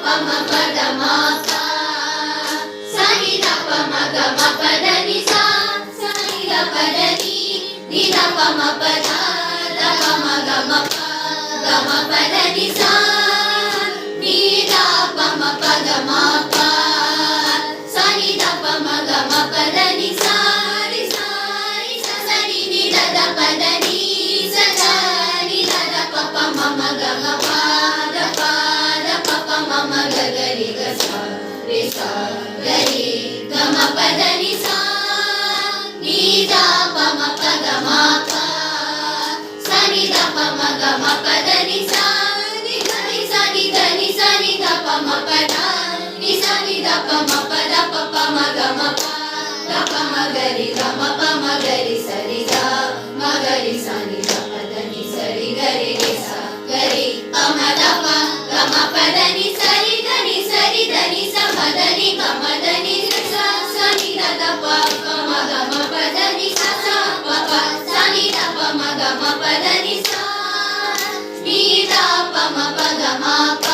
పమ పద మా పా సని ద పమ గ మ పద ని సా సని ద పద ని ని ద పమ పద ద పమ గ మ పా గ మ పద ని సా ని ద పమ పద మా పా సని ద పమ గ మ పద ని సా రి సా రి స సని ని ద ద పద ని స ద ని ద ద ప ప మ మ గ మ పా ద పా ద ప ప మ మ గ గ రి గ సా రి సా గ రి గ మ పద ని సా ని ద ప మ ప గ మ పా సని ద ప మ గ మ పద ని సా ని ద ని స ని ద ని స ని ద ప మ ప ద ని స ని ద ప మ ప ద ప ప మ గ మ పా ద ప మ గ రి గ మ ప మ గ రి స రి ద మ గ రి స ని ద ప ద ని స రి గ రి రి స గ రి ప మ ద ప గ మ ప ద ని స రి ద ని స రి ద ని స మ ద ని గ మ ద ని రి స స ని ద ద ప ప మ గ మ ప ద ని స స ప ప స ని ద ప మ గ మ ప ద ని స ని ద ప మ ప గ మ ప